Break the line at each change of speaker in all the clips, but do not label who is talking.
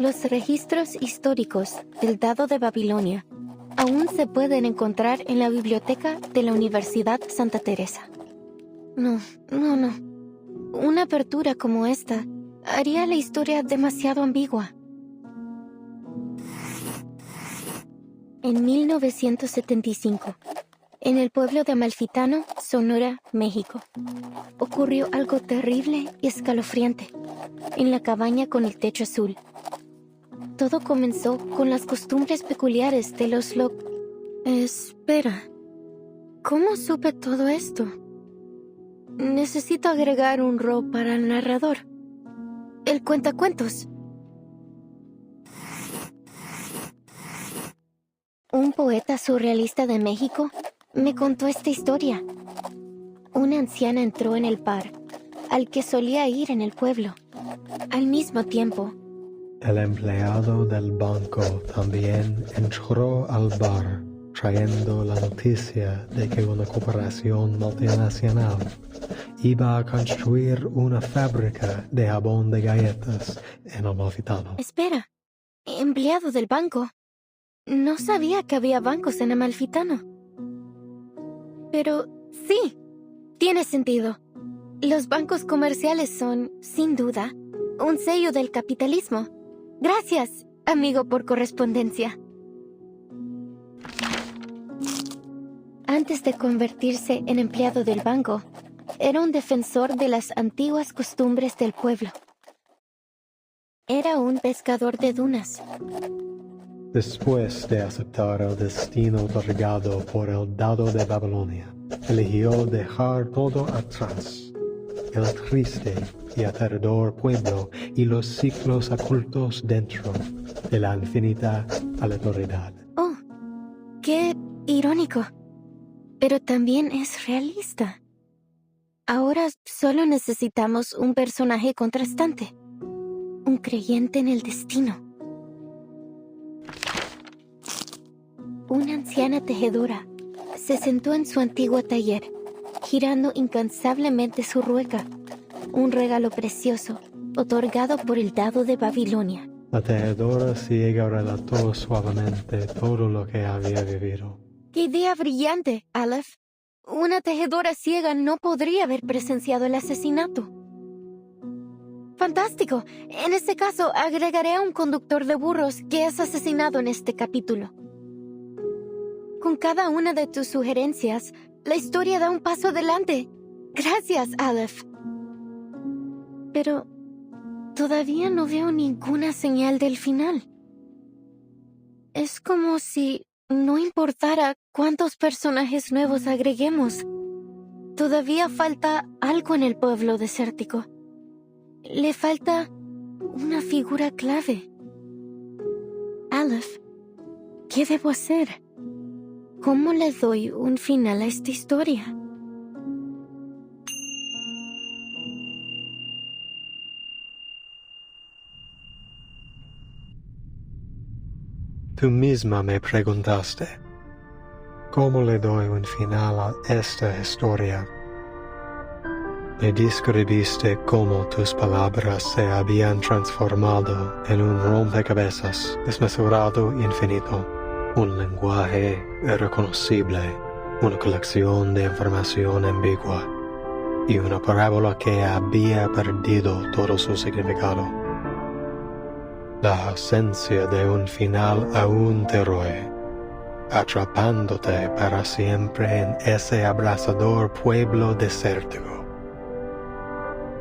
Los registros históricos del dado de Babilonia aún se pueden encontrar en la biblioteca de la Universidad Santa Teresa. No. Una apertura como esta haría la historia demasiado ambigua. En 1975, en el pueblo de Amalfitano, Sonora, México, ocurrió algo terrible y escalofriante en la cabaña con el techo azul. Todo comenzó con las costumbres peculiares de los Espera, ¿cómo supe todo esto? Necesito agregar un ro para el narrador. El cuentacuentos. Un poeta surrealista de México me contó esta historia. Una anciana entró en el bar al que solía ir en el pueblo. Al mismo tiempo,
el empleado del banco también entró al bar trayendo la noticia de que una corporación multinacional iba a construir una fábrica de jabón de galletas en Amalfitano.
Espera, ¿empleado del banco? No sabía que había bancos en Amalfitano. Pero sí, tiene sentido. Los bancos comerciales son, sin duda, un sello del capitalismo. Gracias, amigo por correspondencia. Antes de convertirse en empleado del banco, era un defensor de las antiguas costumbres del pueblo. Era un pescador de dunas.
Después de aceptar el destino otorgado por el dado de Babilonia, eligió dejar todo atrás. El triste y aterrador pueblo y los ciclos ocultos dentro de la infinita aleatoriedad.
Oh, qué irónico. Pero también es realista. Ahora solo necesitamos un personaje contrastante. Un creyente en el destino. Una anciana tejedora se sentó en su antiguo taller, girando incansablemente su rueca, un regalo precioso, otorgado por el dado de Babilonia.
La tejedora ciega relató suavemente todo lo que había vivido.
¡Qué idea brillante, Aleph! Una tejedora ciega no podría haber presenciado el asesinato. ¡Fantástico! En este caso, agregaré a un conductor de burros que es asesinado en este capítulo. Con cada una de tus sugerencias, la historia da un paso adelante. Gracias, Aleph. Pero todavía no veo ninguna señal del final. Es como si no importara cuántos personajes nuevos agreguemos. Todavía falta algo en el pueblo desértico. Le falta una figura clave. Aleph, ¿qué debo hacer? ¿Cómo le doy un final a esta historia?
Tú misma me preguntaste, ¿cómo le doy un final a esta historia? Me describiste cómo tus palabras se habían transformado en un rompecabezas desmesurado e infinito. Un lenguaje irreconocible, una colección de información ambigua y una parábola que había perdido todo su significado. La ausencia de un final aún te roe, atrapándote para siempre en ese abrasador pueblo desértico.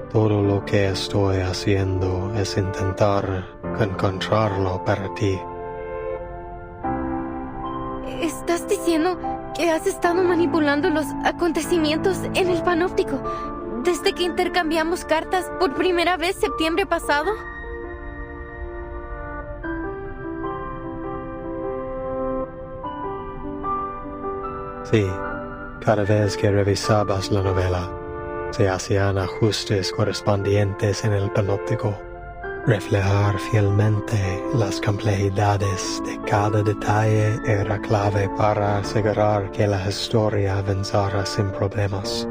Todo lo que estoy haciendo es intentar encontrarlo para ti.
¿Estás diciendo que has estado manipulando los acontecimientos en el panóptico desde que intercambiamos cartas por primera vez septiembre pasado?
Sí, cada vez que revisabas la novela, se hacían ajustes correspondientes en el panóptico. Reflejar fielmente las complejidades de cada detalle era clave para asegurar que la historia avanzara sin problemas.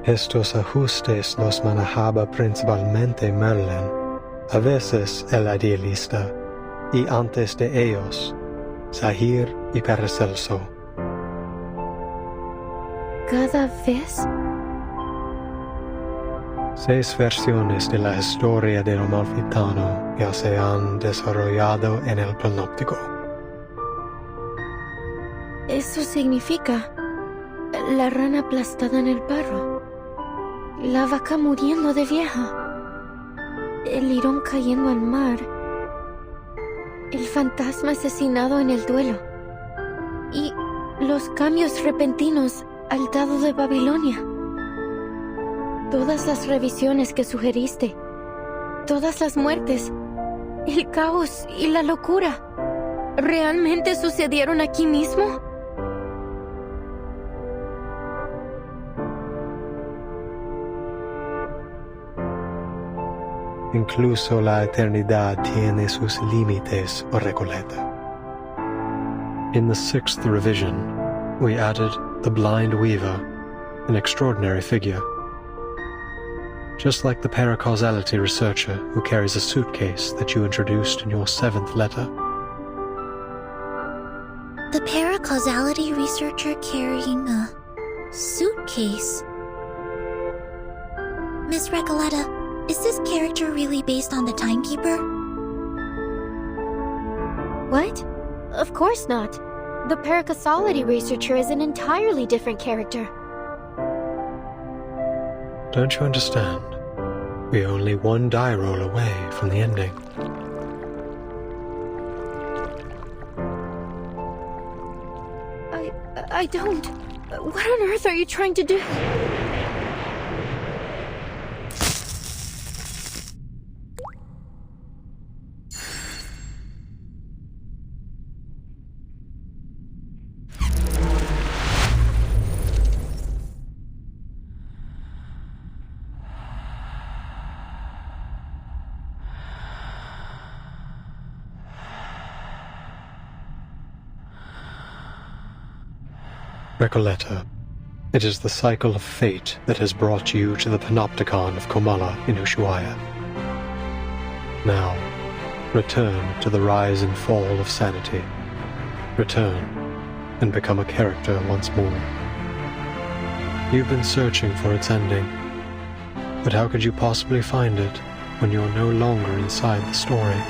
Estos ajustes los manejaba principalmente Merlin, A veces el idealista, y antes de ellos, Zahir y Paracelso.
¿Cada vez?
6 versiones de la historia del Amalfitano ya se han desarrollado en el panóptico.
Eso significa la rana aplastada en el barro, la vaca muriendo de vieja, el lirón cayendo al mar, el fantasma asesinado en el duelo y los cambios repentinos al dado de Babilonia. Todas las revisiones que sugeriste, todas las muertes, el caos y la locura, ¿realmente sucedieron aquí mismo?
Incluso la eternidad tiene sus límites, o Recoleta. In the 6th revision, we added the blind weaver, an extraordinary figure. Just like the paracausality researcher who carries a suitcase that you introduced in your 7th letter.
The paracausality researcher carrying a suitcase. Miss Recoleta, is this character really based on the timekeeper?
What? Of course not. The paracausality researcher is an entirely different character.
Don't you understand? We're only one die roll away from the ending.
I don't. What on earth are you trying to do?
Recoleta, it is the cycle of fate that has brought you to the Panopticon of Komala in Ushuaia. Now, return to the rise and fall of sanity. Return and become a character once more. You've been searching for its ending, but how could you possibly find it when you're no longer inside the story?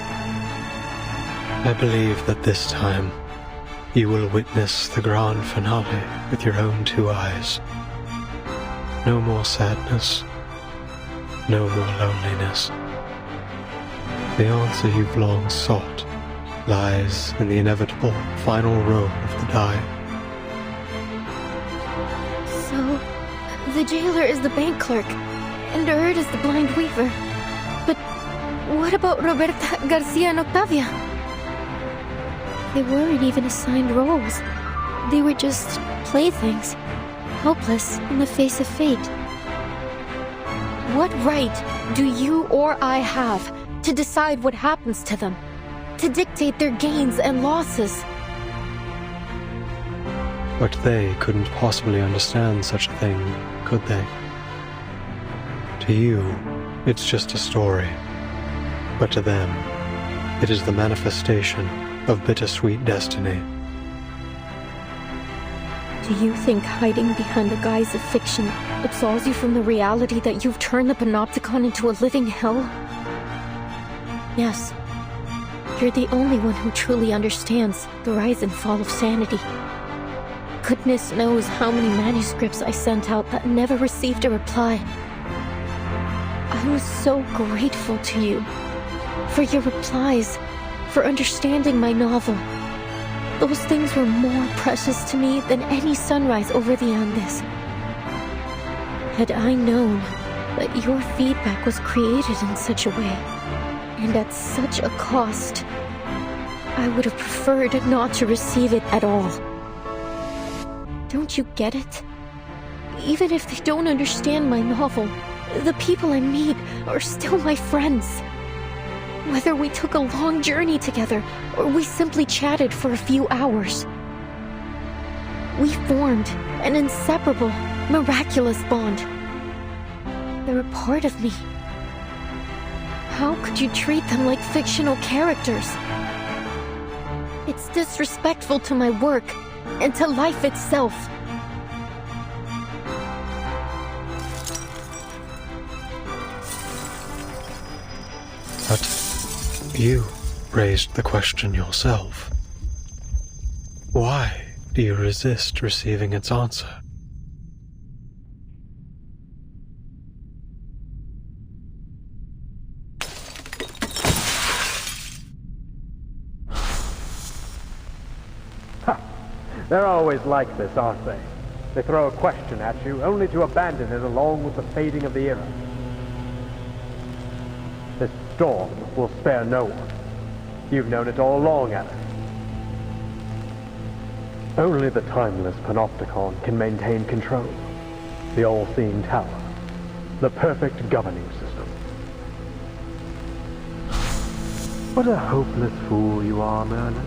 I believe that this time, you will witness the grand finale with your own 2 eyes. No more sadness, no more loneliness. The answer you've long sought lies in the inevitable final row of the die.
So, the jailer is the bank clerk, and Erd is the blind weaver. But what about Roberta, Garcia, and Octavia? They weren't even assigned roles. They were just playthings, helpless in the face of fate. What right do you or I have to decide what happens to them? To dictate their gains and losses?
But they couldn't possibly understand such a thing, could they? To you, it's just a story. But to them, it is the manifestation of bittersweet destiny.
Do you think hiding behind the guise of fiction absolves you from the reality that you've turned the Panopticon into a living hell? Yes. You're the only one who truly understands the rise and fall of sanity. Goodness knows how many manuscripts I sent out that never received a reply. I was so grateful to you for your replies, for understanding my novel. Those things were more precious to me than any sunrise over the Andes. Had I known that your feedback was created in such a way, and at such a cost, I would have preferred not to receive it at all. Don't you get it? Even if they don't understand my novel, the people I meet are still my friends. Whether we took a long journey together, or we simply chatted for a few hours. We formed an inseparable, miraculous bond. They're a part of me. How could you treat them like fictional characters? It's disrespectful to my work and to life itself.
But you raised the question yourself. Why do you resist receiving its answer?
They're always like this, aren't they? They throw a question at you, only to abandon it along with the fading of the era. This storm will spare no one. You've known it all along, Alice. Only the timeless Panopticon can maintain control. The all-seeing tower. The perfect governing system. What a hopeless fool you are, Merlin.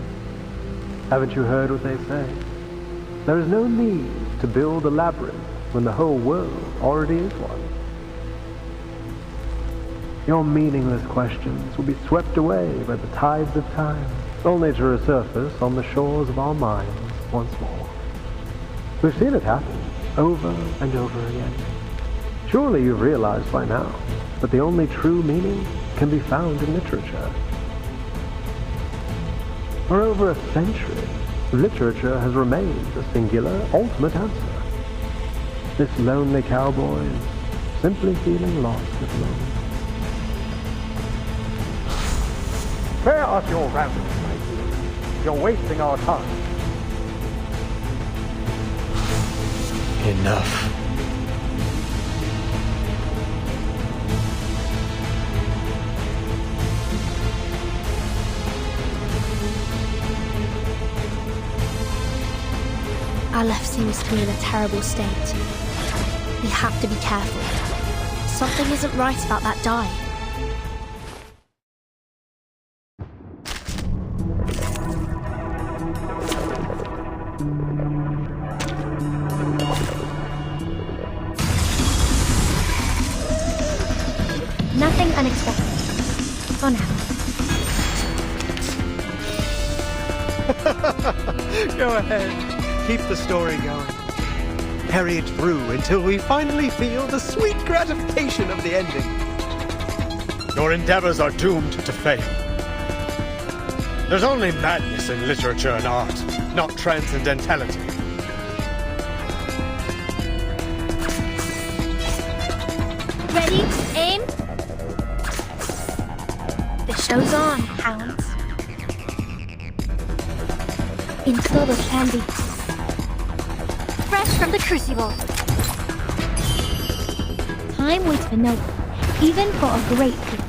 Haven't you heard what they say? There is no need to build a labyrinth when the whole world already is one. Your meaningless questions will be swept away by the tides of time, only to resurface on the shores of our minds once more. We've seen it happen over and over again. Surely you've realized by now that the only true meaning can be found in literature. For over a century, literature has remained the singular, ultimate answer. This lonely cowboy is simply feeling lost at the moment. Spare us your rambles, my dear. You're wasting our time.
Enough.
Aleph seems to be in a terrible state. We have to be careful. Something isn't right about that die. Nothing unexpected. For now.
Go ahead. Keep the story going. Carry it through until we finally feel the sweet gratification of the ending. Your endeavors are doomed to fail. There's only madness in literature and art, not transcendentality.
Ready? Aim? The show's on, hounds. In todos handy. Fresh from the crucible. Time waits for no one, even for a great people.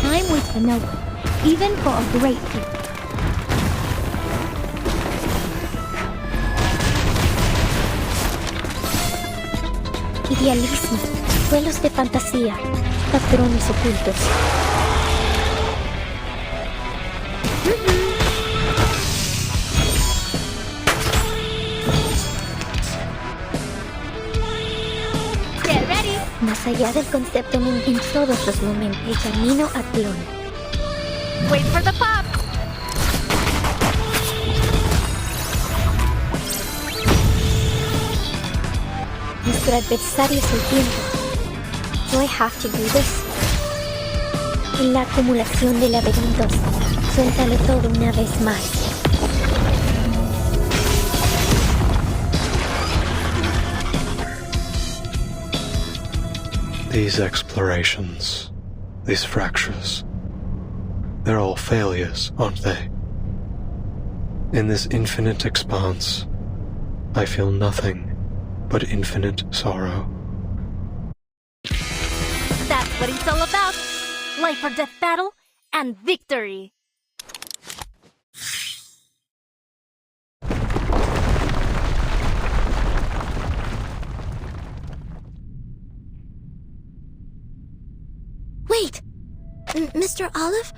Time waits for no one, even for a great people. Idealismo, vuelos de fantasía, patrones ocultos. Get ready. Más allá del concepto en todos los momentos, el camino a Tlón. Wait for the pop. Nuestro adversario es el tiempo. Do I have to do this? En la acumulación de laberintos, suéltalo todo una vez más.
These explorations, these fractures, they're all failures, aren't they? In this infinite expanse, I feel nothing but infinite sorrow.
That's what it's all about. Life or death battle, and victory.
Wait! Mr. Olive?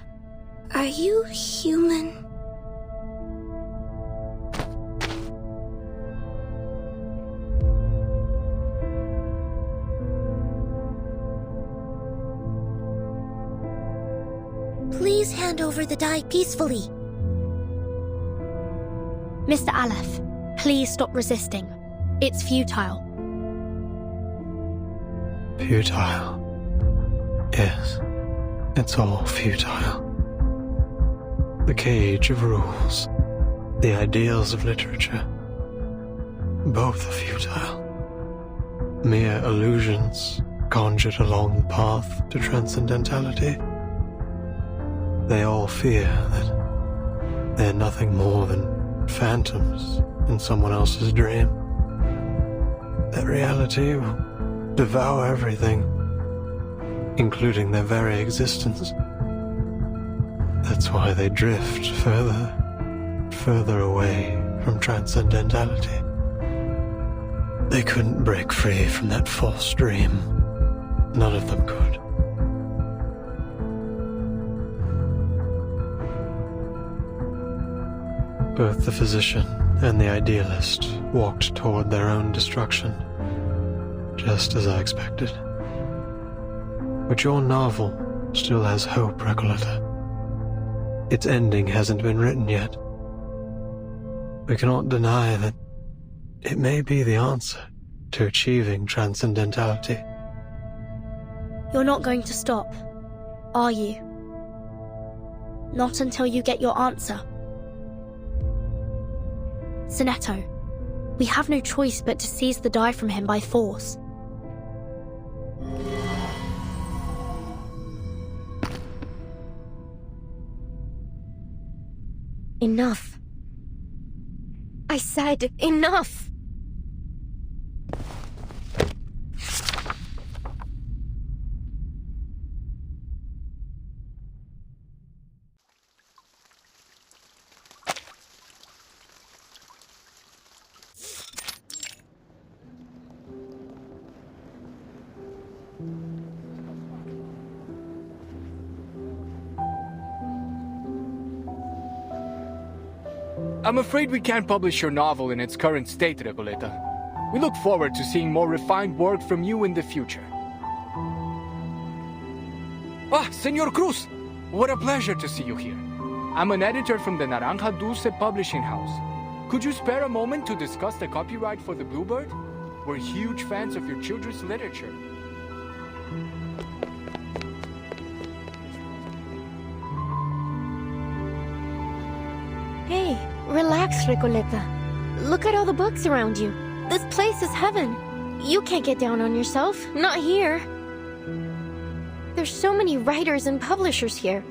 Are you human? Please hand over the die peacefully.
Mr. Aleph, please stop resisting. It's futile.
Futile. Yes, it's all futile. The cage of rules, the ideals of literature, both are futile. Mere illusions conjured along the path to transcendentality. They all fear that they're nothing more than phantoms in someone else's dream. That reality will devour everything, including their very existence. That's why they drift further away from transcendentality. They couldn't break free from that false dream. None of them could. Both the physician and the idealist walked toward their own destruction, just as I expected. But your novel still has hope, Recoleta. Its ending hasn't been written yet. We cannot deny that it may be the answer to achieving transcendentality.
You're not going to stop, are you? Not until you get your answer. Sinetto, we have no choice but to seize the die from him by force.
Enough. I said enough!
I'm afraid we can't publish your novel in its current state, Recoleta. We look forward to seeing more refined work from you in the future. Ah, Senor Cruz! What a pleasure to see you here. I'm an editor from the Naranja Dulce publishing house. Could you spare a moment to discuss the copyright for The Bluebird? We're huge fans of your children's literature.
Hey, relax, Recoleta. Look at all the books around you. This place is heaven. You can't get down on yourself. Not here. There's so many writers and publishers here.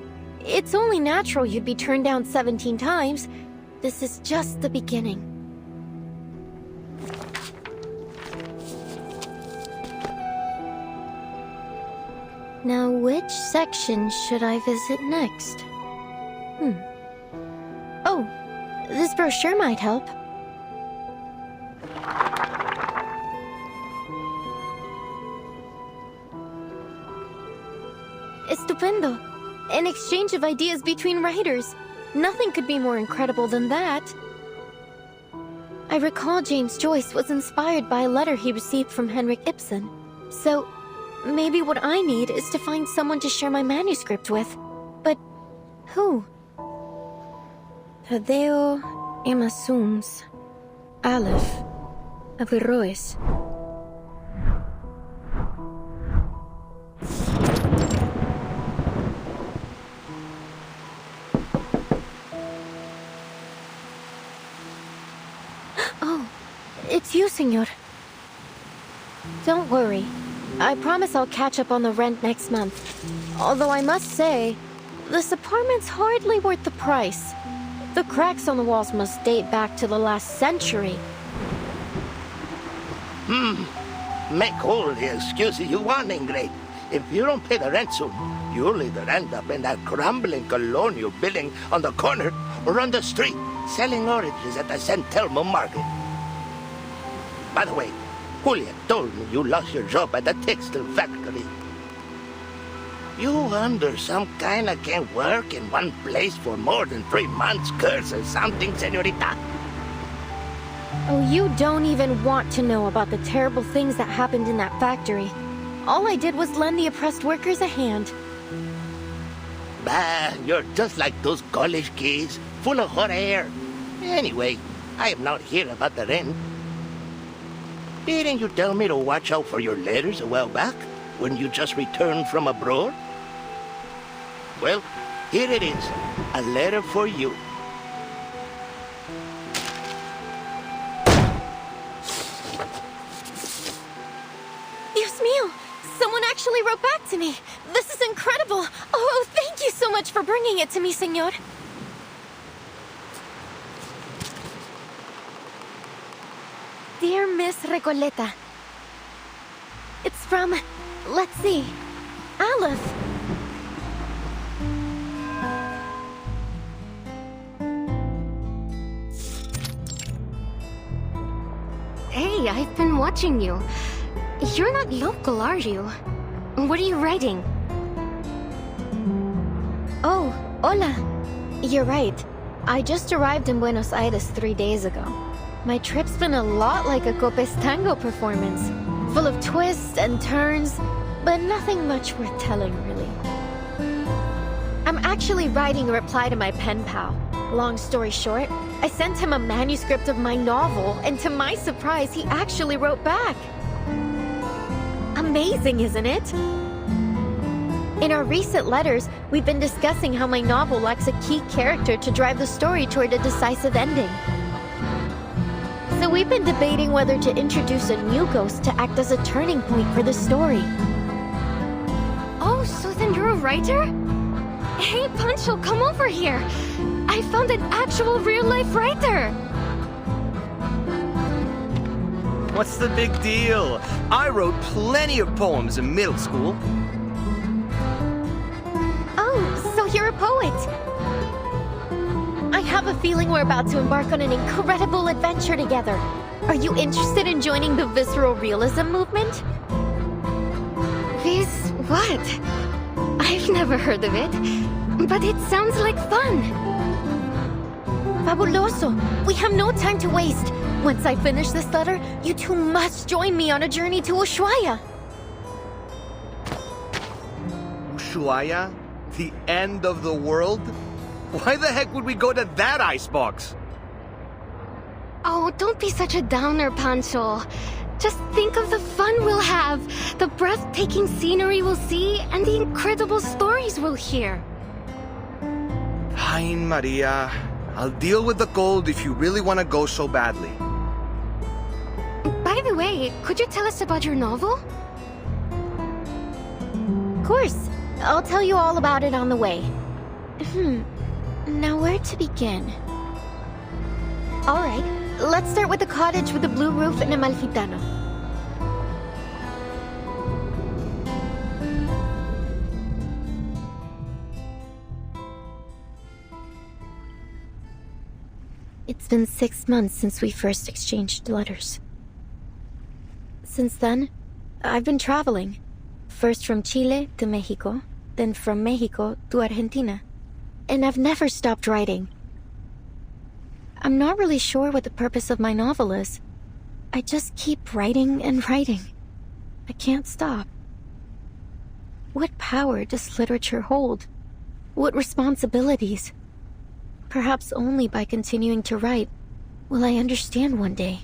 It's only natural you'd be turned down 17 times. This is just the beginning. Now, which section should I visit next? Oh, this brochure might help. Estupendo. An exchange of ideas between writers. Nothing could be more incredible than that. I recall James Joyce was inspired by a letter he received from Henrik Ibsen. So, maybe what I need is to find someone to share my manuscript with. But who? Tadeo Emasums, Aleph, Averroes. Oh, it's you, senor. Don't worry. I promise I'll catch up on the rent next month. Although I must say, this apartment's hardly worth the price. The cracks on the walls must date back to the last century.
Make all the excuses you want, Ingrid. If you don't pay the rent soon, you'll either end up in that crumbling colonial building on the corner or on the street, selling oranges at the San Telmo market. By the way, Julia told me you lost your job at the textile factory. You under some kind of can't work in one place for more than 3 months, curse or something, señorita?
Oh, you don't even want to know about the terrible things that happened in that factory. All I did was lend the oppressed workers a hand.
Bah, you're just like those college kids, full of hot air. Anyway, I am not here about the rent. Didn't you tell me to watch out for your letters a while back, when you just returned from abroad? Well, here it is, a letter for you.
Dios mío! Someone actually wrote back to me! This is incredible! Oh, thank you so much for bringing it to me, señor! Dear Miss Recoleta, it's from, let's see, Aleph. Hey, I've been watching you. You're not local, are you? What are you writing? Oh, hola. You're right. I just arrived in Buenos Aires 3 days ago. My trip's been a lot like a Copes Tango performance, full of twists and turns, but nothing much worth telling, really. I'm actually writing a reply to my pen pal. Long story short, I sent him a manuscript of my novel, and to my surprise, he actually wrote back. Amazing, isn't it? In our recent letters, we've been discussing how my novel lacks a key character to drive the story toward a decisive ending. So we've been debating whether to introduce a new ghost to act as a turning point for the story. Oh, so then you're a writer? Hey, Pancho, come over here. I found an actual real-life writer.
What's the big deal? I wrote plenty of poems in middle school.
Oh, so you're a poet. I have a feeling we're about to embark on an incredible adventure together. Are you interested in joining the visceral realism movement? What? I've never heard of it, but it sounds like fun. Fabuloso! We have no time to waste. Once I finish this letter, you two must join me on a journey to Ushuaia.
Ushuaia? The end of the world? Why the heck would we go to that icebox?
Oh, don't be such a downer, Pancho. Just think of the fun we'll have, the breathtaking scenery we'll see, and the incredible stories we'll hear.
Fine, Maria. I'll deal with the cold if you really want to go so badly.
By the way, could you tell us about your novel? Of course. I'll tell you all about it on the way. Now where to begin? Alright, let's start with the cottage with the blue roof and Amalfitano. It's been 6 months since we first exchanged letters. Since then, I've been traveling. First from Chile to Mexico, then from Mexico to Argentina. And I've never stopped writing. I'm not really sure what the purpose of my novel is. I just keep writing and writing. I can't stop. What power does literature hold? What responsibilities? Perhaps only by continuing to write will I understand one day.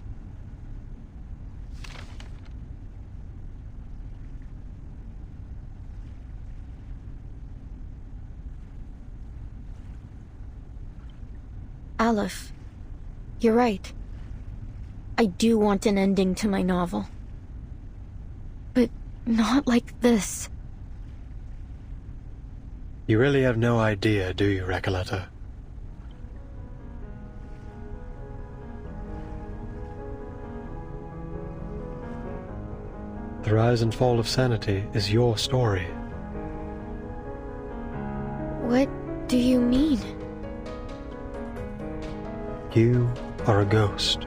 Aleph, you're right. I do want an ending to my novel. But not like this.
You really have no idea, do you, Recoleta? The rise and fall of sanity is your story.
What do you mean?
You are a ghost,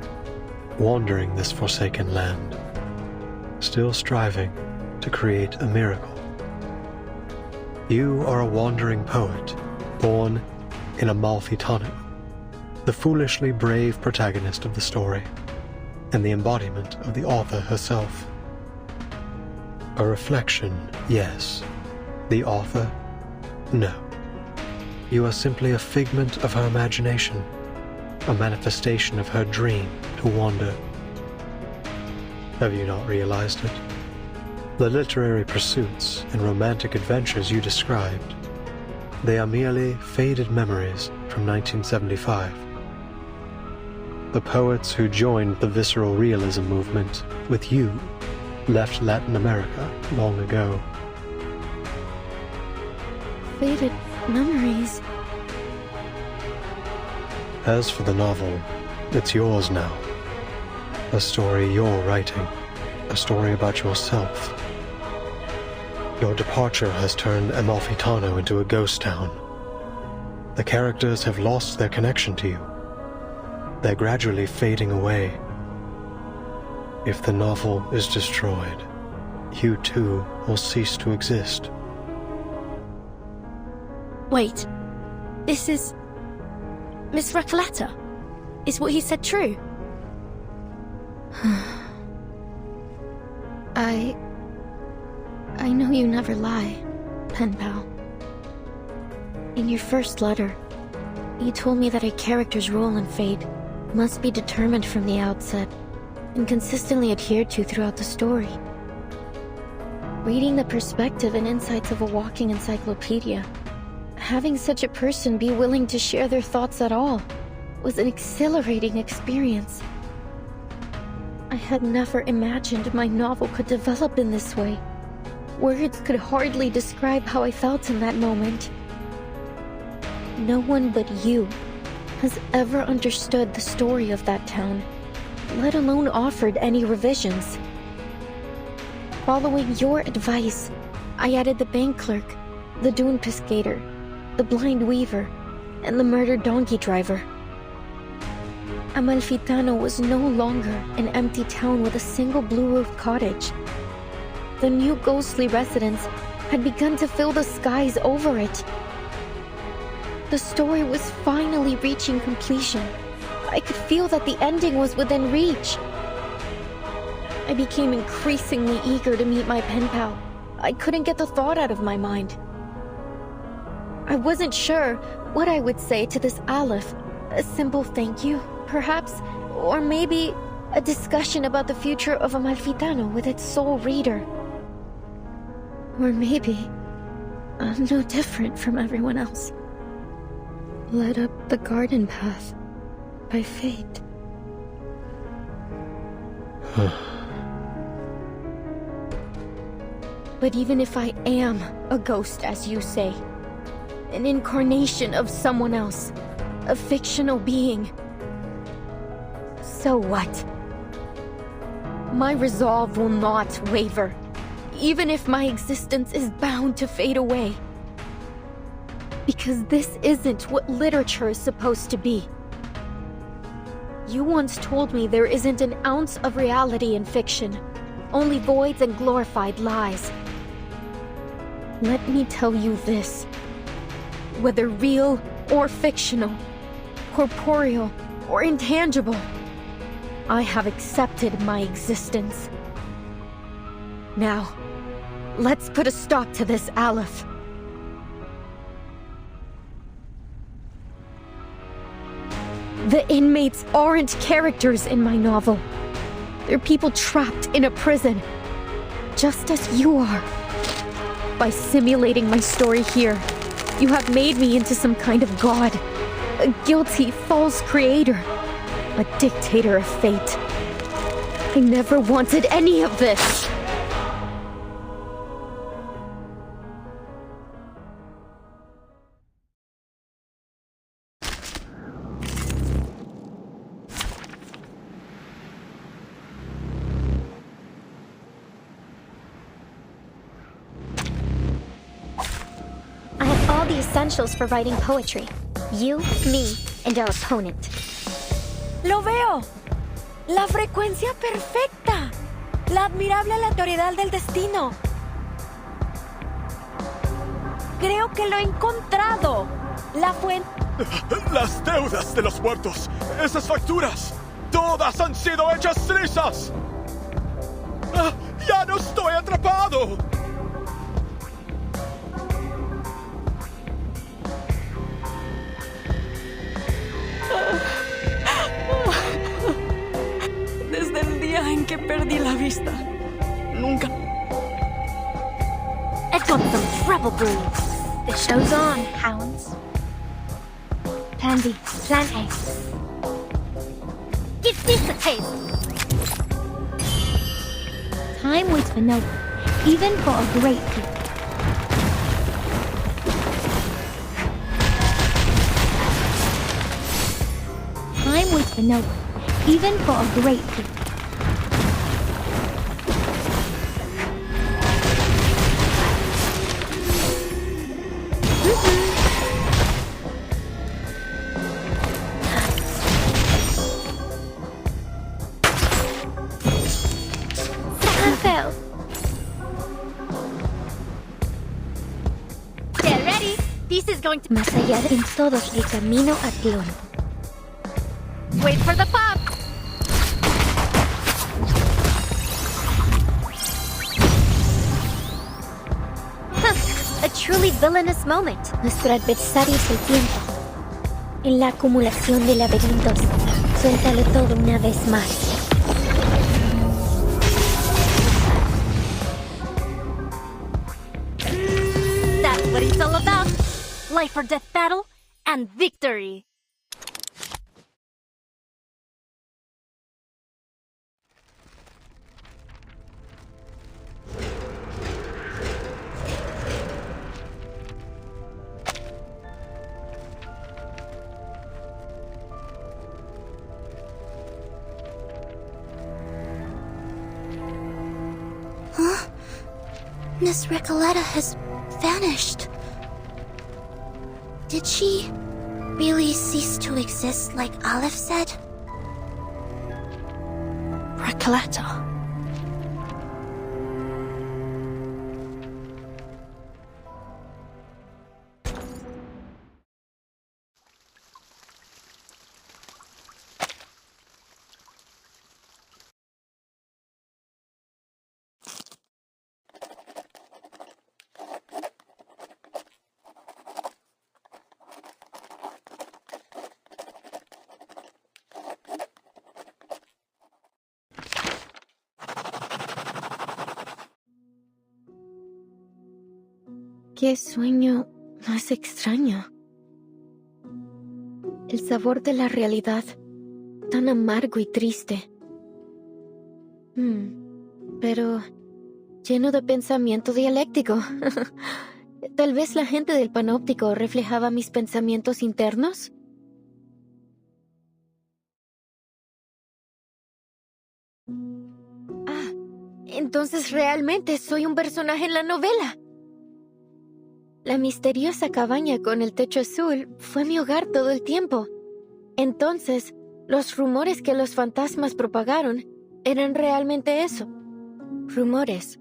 wandering this forsaken land, still striving to create a miracle. You are a wandering poet, born in Amalfitano, the foolishly brave protagonist of the story, and the embodiment of the author herself. A reflection, yes. The author, no. you are simply a figment of her imagination, a manifestation of her dream to wander. Have you not realized it? The literary pursuits and romantic adventures you described, they are merely faded memories from 1975. The poets who joined the visceral realism movement with you left Latin America long ago.
Faded memories.
As for the novel, it's yours now. A story you're writing. A story about yourself. Your departure has turned Amalfitano into a ghost town. The characters have lost their connection to you. They're gradually fading away. If the novel is destroyed, you too will cease to exist.
Wait, this is... Miss Recoleta? Is what he said true?
I know you never lie, pen pal. In your first letter, you told me that a character's role in fate must be determined from the outset and consistently adhered to throughout the story. Reading the perspective and insights of a walking encyclopedia, having such a person be willing to share their thoughts at all was an exhilarating experience. I had never imagined my novel could develop in this way. Words could hardly describe how I felt in that moment. No one but you has ever understood the story of that town, let alone offered any revisions. Following your advice, I added the bank clerk, the dune pescator, the blind weaver, and the murdered donkey driver. Amalfitano was no longer an empty town with a single blue-roofed cottage. The new ghostly residents had begun to fill the skies over it. The story was finally reaching completion. I could feel that the ending was within reach. I became increasingly eager to meet my pen pal. I couldn't get the thought out of my mind. I wasn't sure what I would say to this Aleph. A simple thank you, perhaps, or maybe a discussion about the future of Amalfitano with its sole reader. Or maybe I'm no different from everyone else, led up the garden path by fate. But even if I am a ghost, as you say, an incarnation of someone else, a fictional being, so what? My resolve will not waver, even if my existence is bound to fade away. Because this isn't what literature is supposed to be. You once told me there isn't an ounce of reality in fiction, only voids and glorified lies. Let me tell you this. Whether real or fictional, corporeal or intangible, I have accepted my existence. Now, let's put a stop to this, Aleph. The inmates aren't characters in my novel. They're people trapped in a prison, just as you are. By simulating my story here, you have made me into some kind of god, a guilty, false creator, a dictator of fate. I never wanted any of this.
The essentials for writing poetry. You, me, and our opponent.
¡Lo veo! ¡La frecuencia perfecta! ¡La admirable aleatoriedad del destino! Creo que lo he encontrado. La fuente...
¡Las deudas de los muertos! ¡Esas facturas! ¡Todas han sido hechas trizas! ¡Ya no estoy atrapado!
Krista. Nunca.
I've got some trouble brewing. The show's on, hounds. Plan B, Plan A. Give this a taste. Time waits for no one, even for a great people. Time waits for no one, even for a great people. Más allá de en todos el camino a Clon. Wait for the pop! A truly villainous moment. Nuestro adversario es el tiempo. En la acumulación de laberintos, suéltalo todo una vez más.
That's what it's all about. Life or death battle, and victory!
Huh? Miss Recoleta has vanished. Did she really cease to exist like Olive said?
Recoleta.
Qué sueño más extraño. El sabor de la realidad, tan amargo y triste. Pero lleno de pensamiento dialéctico. Tal vez la gente del panóptico reflejaba mis pensamientos internos. Entonces realmente soy un personaje en la novela. La misteriosa cabaña con el techo azul fue mi hogar todo el tiempo. Entonces, los rumores que los fantasmas propagaron eran realmente eso. Rumores.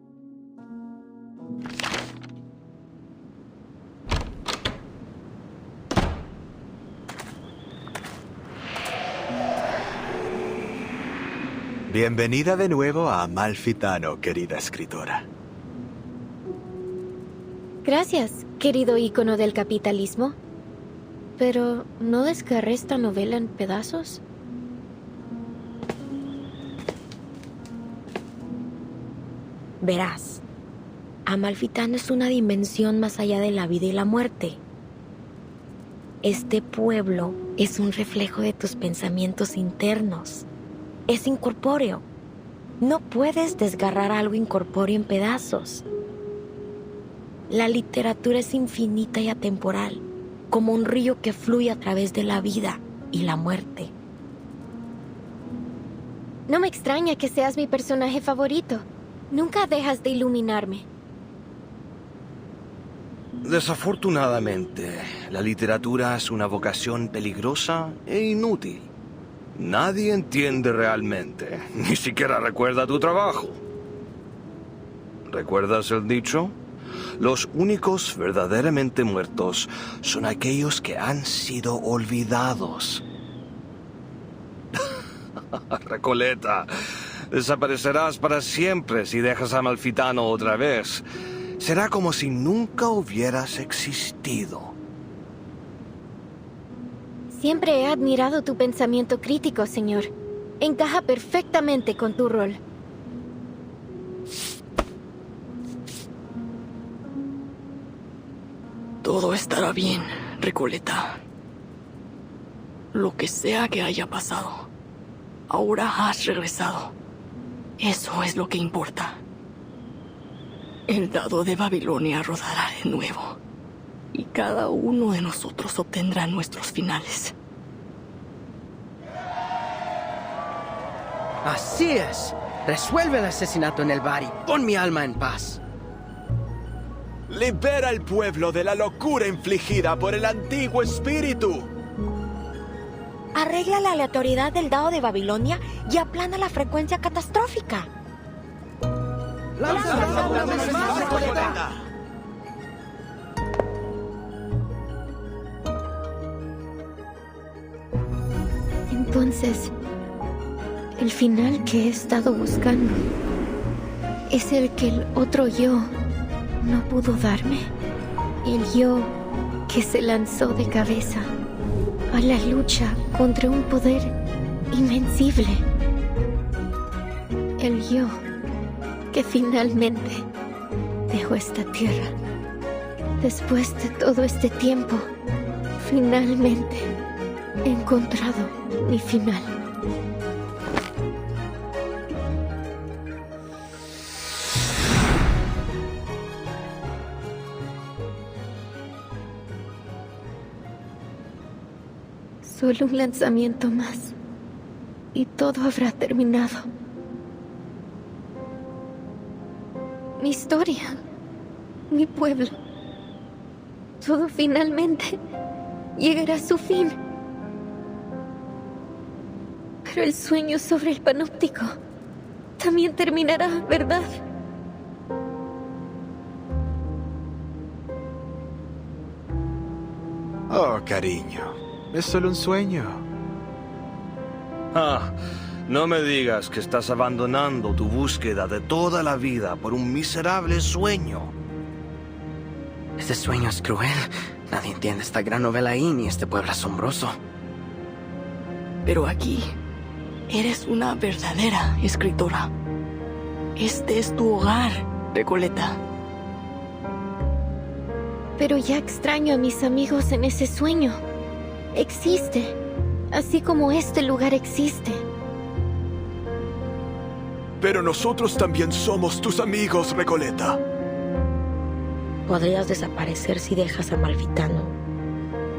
Bienvenida de nuevo a Amalfitano, querida escritora.
Gracias, querido ícono del capitalismo. Pero, ¿no desgarré esta novela en pedazos?
Verás, Amalfitano es una dimensión más allá de la vida y la muerte. Este pueblo es un reflejo de tus pensamientos internos. Es incorpóreo. No puedes desgarrar algo incorpóreo en pedazos. La literatura es infinita y atemporal, como un río que fluye a través de la vida y la muerte.
No me extraña que seas mi personaje favorito. Nunca dejas de iluminarme.
Desafortunadamente, la literatura es una vocación peligrosa e inútil. Nadie entiende realmente, ni siquiera recuerda tu trabajo. ¿Recuerdas el dicho? Los únicos verdaderamente muertos son aquellos que han sido olvidados. Recoleta, desaparecerás para siempre si dejas a Amalfitano otra vez. Será como si nunca hubieras existido.
Siempre he admirado tu pensamiento crítico, señor. Encaja perfectamente con tu rol.
Todo estará bien, Recoleta. Lo que sea que haya pasado, ahora has regresado. Eso es lo que importa. El dado de Babilonia rodará de nuevo. Y cada uno de nosotros obtendrá nuestros finales.
Así es. Resuelve el asesinato en el bar y pon mi alma en paz.
Libera al pueblo de la locura infligida por el antiguo espíritu.
Arregla la aleatoriedad del dado de Babilonia y aplana la frecuencia catastrófica.
Entonces, el final que he estado buscando es el que el otro yo no pudo darme. El yo que se lanzó de cabeza a la lucha contra un poder invencible. El yo que finalmente dejó esta tierra. Después de todo este tiempo, finalmente he encontrado mi final. Solo un lanzamiento más y todo habrá terminado. Mi historia, mi pueblo, todo finalmente llegará a su fin. Pero el sueño sobre el panóptico también terminará, ¿verdad?
Oh, cariño, es solo un sueño.
No me digas que estás abandonando tu búsqueda de toda la vida por un miserable sueño.
Este sueño es cruel. Nadie entiende esta gran novela ahí ni este pueblo asombroso.
Pero aquí, eres una verdadera escritora. Este es tu hogar, Recoleta.
Pero ya extraño a mis amigos en ese sueño. Existe, así como este lugar existe.
Pero nosotros también somos tus amigos, Recoleta.
Podrías desaparecer si dejas a Malfitano.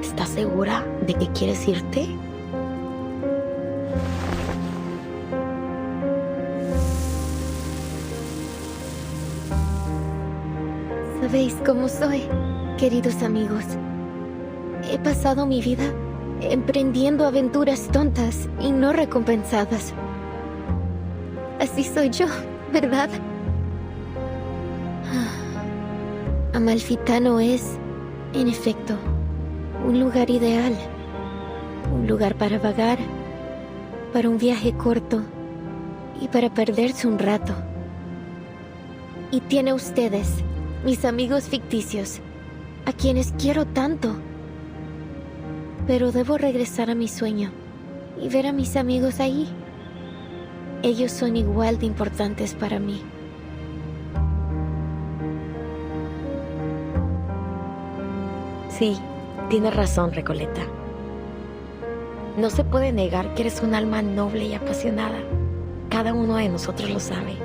¿Estás segura de que quieres irte?
Sabéis cómo soy, queridos amigos. He pasado mi vida emprendiendo aventuras tontas y no recompensadas. Así soy yo, ¿verdad? Amalfitano es, en efecto, un lugar ideal. Un lugar para vagar, para un viaje corto y para perderse un rato. Y tiene ustedes, mis amigos ficticios, a quienes quiero tanto. Pero debo regresar a mi sueño y ver a mis amigos ahí. Ellos son igual de importantes para mí.
Sí, tienes razón, Recoleta. No se puede negar que eres un alma noble y apasionada. Cada uno de nosotros lo sabe.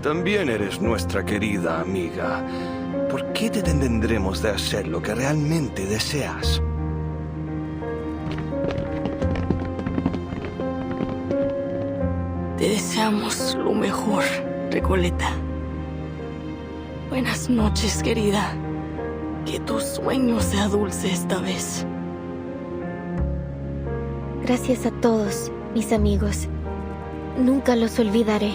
También eres nuestra querida amiga. ¿Por qué te detendremos de hacer lo que realmente deseas?
Te deseamos lo mejor, Recoleta. Buenas noches, querida. Que tu sueño sea dulce esta vez.
Gracias a todos, mis amigos. Nunca los olvidaré.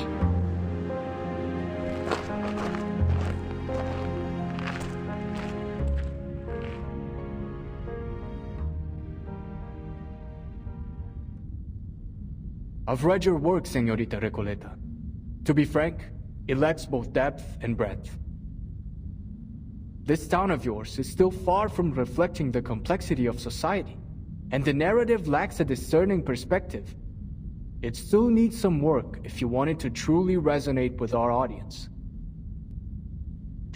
I've read your work, Señorita Recoleta. To be frank, it lacks both depth and breadth. This town of yours is still far from reflecting the complexity of society, and the narrative lacks a discerning perspective. It still needs some work if you want it to truly resonate with our audience.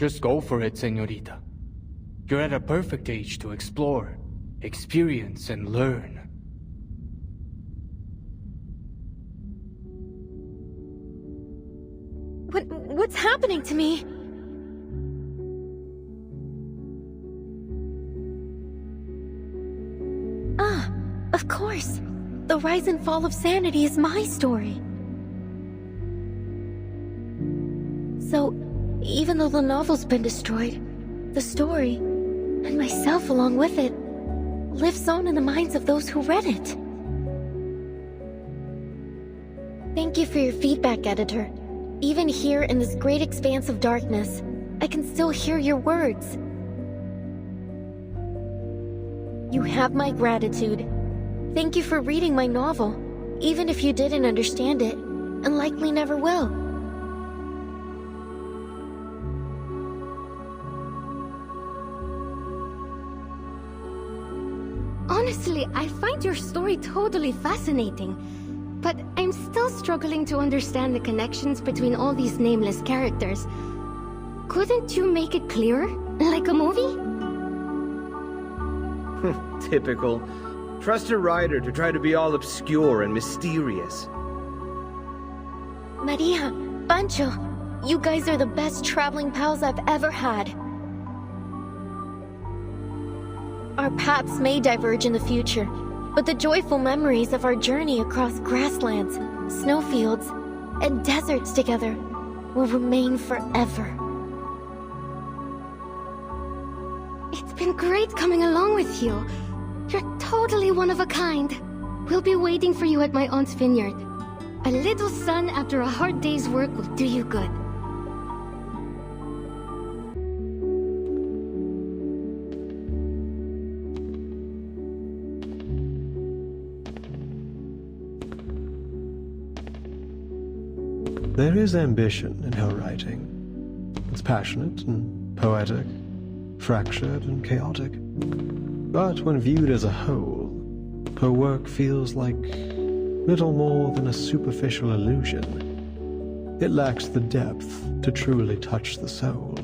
Just go for it, señorita. You're at a perfect age to explore, experience, and learn.
What's happening to me? Ah, of course. The rise and fall of sanity is my story. So, even though the novel's been destroyed, the story, and myself along with it, lives on in the minds of those who read it. Thank you for your feedback, editor. Even here in this great expanse of darkness, I can still hear your words. You have my gratitude. Thank you for reading my novel, even if you didn't understand it, and likely never will.
Honestly, I find your story totally fascinating. But I'm still struggling to understand the connections between all these nameless characters. Couldn't you make it clearer? Like a movie?
Typical. Trust a writer to try to be all obscure and mysterious.
Maria, Pancho, you guys are the best traveling pals I've ever had. Our paths may diverge in the future, but the joyful memories of our journey across grasslands, snowfields, and deserts together will remain forever.
It's been great coming along with you. You're totally one of a kind. We'll be waiting for you at my aunt's vineyard. A little sun after a hard day's work will do you good.
There is ambition in her writing. It's passionate and poetic, fractured and chaotic. But when viewed as a whole, her work feels like little more than a superficial illusion. It lacks the depth to truly touch the soul.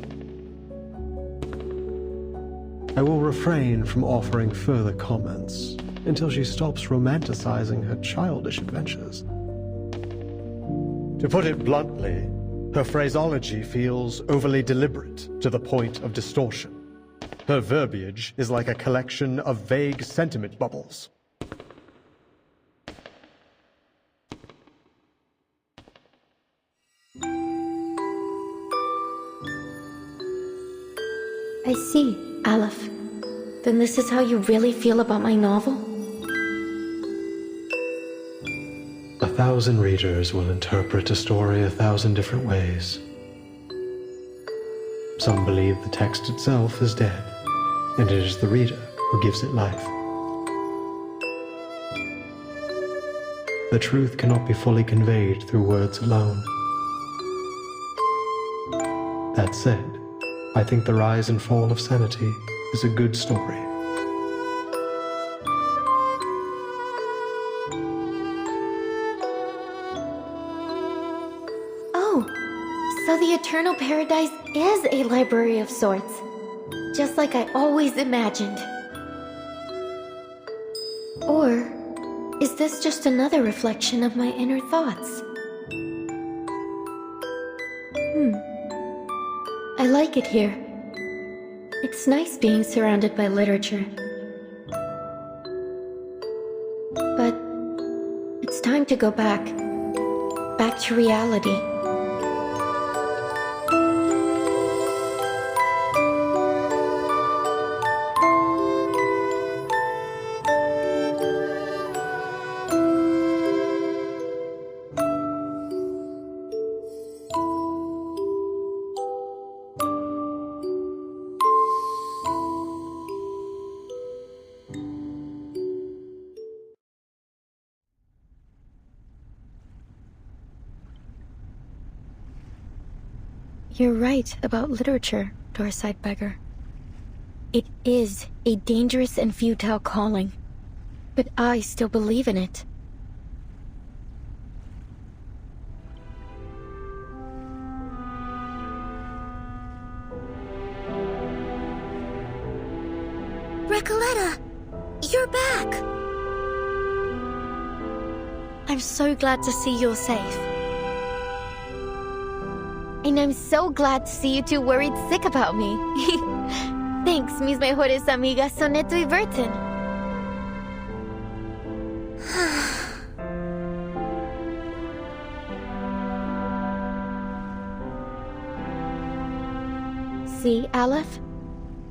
I will refrain from offering further comments until she stops romanticizing her childish adventures.
To put it bluntly, her phraseology feels overly deliberate to the point of distortion. Her verbiage is like a collection of vague sentiment bubbles.
I see, Aleph. Then this is how you really feel about my novel?
1,000 readers will interpret a story 1,000 different ways. Some believe the text itself is dead, and it is the reader who gives it life. The truth cannot be fully conveyed through words alone. That said, I think the rise and fall of sanity is a good story.
So the Eternal Paradise is a library of sorts, just like I always imagined. Or is this just another reflection of my inner thoughts? I like it here. It's nice being surrounded by literature. But it's time to go back to reality. You're right about literature, Doorside Beggar. It is a dangerous and futile calling, but I still believe in it.
Recoleta, you're back.
I'm so glad to see you're safe.
And I'm so glad to see you two worried sick about me. Thanks, mis mejores amigas Soneto y Burton. See, Aleph?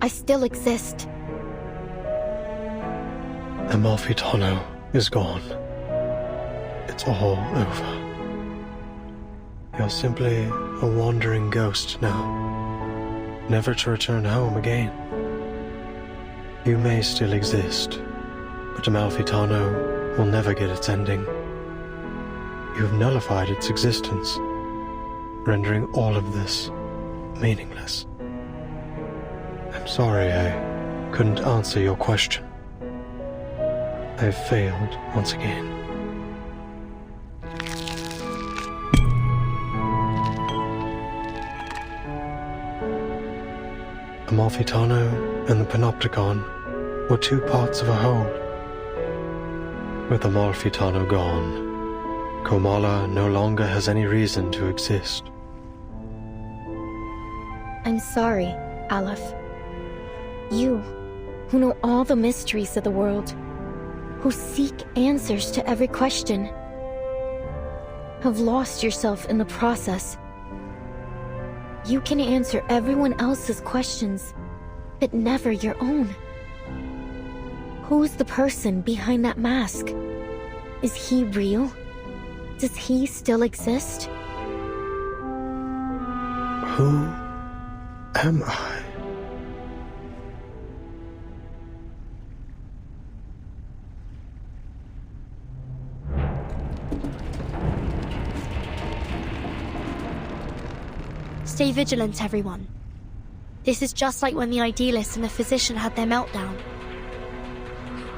I still exist.
Amalfitano is gone. It's all over. You're simply a wandering ghost now, never to return home again. You may still exist, but Amalfitano will never get its ending. You've nullified its existence, rendering all of this meaningless. I'm sorry I couldn't answer your question. I've failed once again. Amalfitano and the Panopticon were two parts of a whole. With Amalfitano gone, Komala no longer has any reason to exist.
I'm sorry, Aleph. You, who know all the mysteries of the world, who seek answers to every question, have lost yourself in the process. You can answer everyone else's questions, but never your own. Who's the person behind that mask? Is he real? Does he still exist?
Who am I?
Stay vigilant, everyone. This is just like when the idealist and the physician had their meltdown.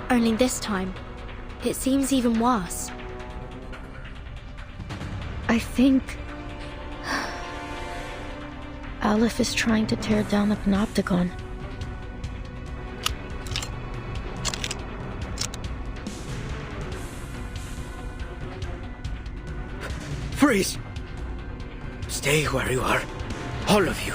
Only this time, it seems even worse.
I think Aleph is trying to tear down the Panopticon.
Freeze! Stay where you are. All of you.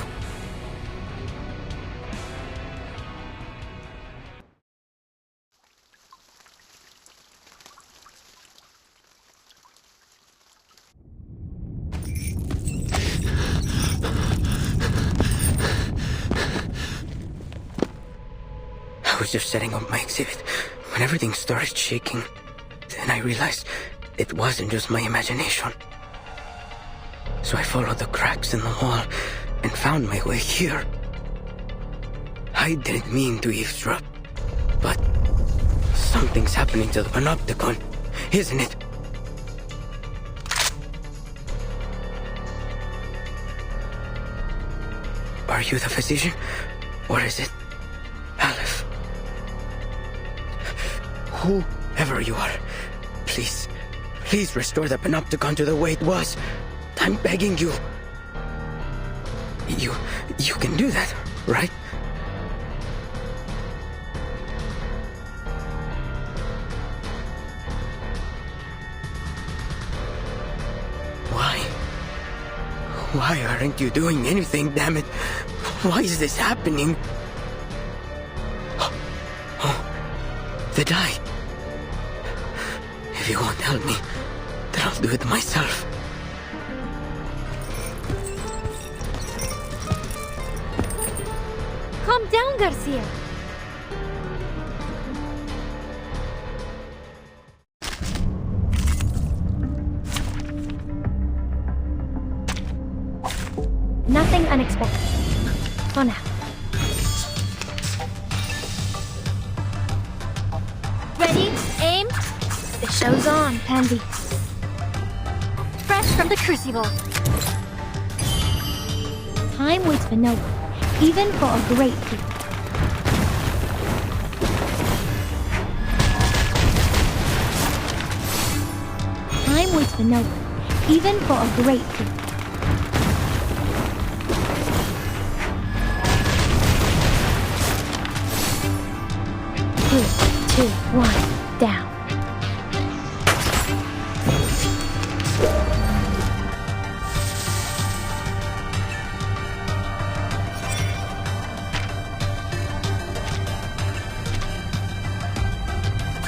I was just setting up my exhibit when everything started shaking. Then I realized it wasn't just my imagination. So I followed the cracks in the wall and found my way here. I didn't mean to eavesdrop, but something's happening to the Panopticon, isn't it? Are you the physician, or is it Aleph? Whoever you are, please restore the Panopticon to the way it was. I'm begging you. You can do that, right? Why aren't you doing anything, damn it? Why is this happening? Oh, the die. If you won't help me, then I'll do it myself.
Calm down, Garcia.
Nothing unexpected. For now.
Ready? Aim?
The show's on, Pansy.
Fresh from the crucible.
Time waits for no one, even for a great feat. Time waits for no one, even for a great feat. 3, 2, 1, down.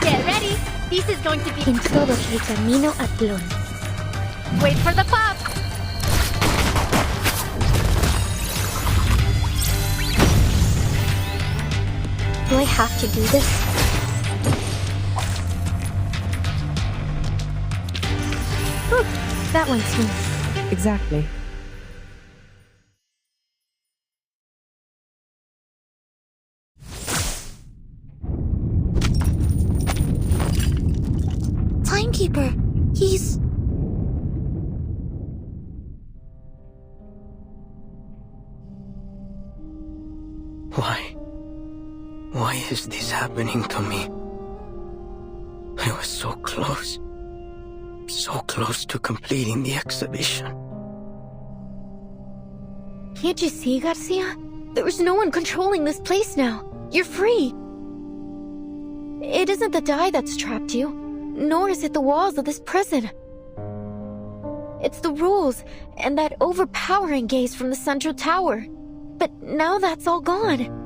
Get ready! This is going to be...
Introduce el camino a Tlón.
Wait for the pop!
Do I have to do this? Whew, that went smooth.
Exactly.
Timekeeper, he's...
Why is this happening to me? I was so close to completing the exhibition.
Can't you see, Garcia? There's no one controlling this place now. You're free. It isn't the dye that's trapped you, nor is it the walls of this prison. It's the rules and that overpowering gaze from the central tower. But now that's all gone.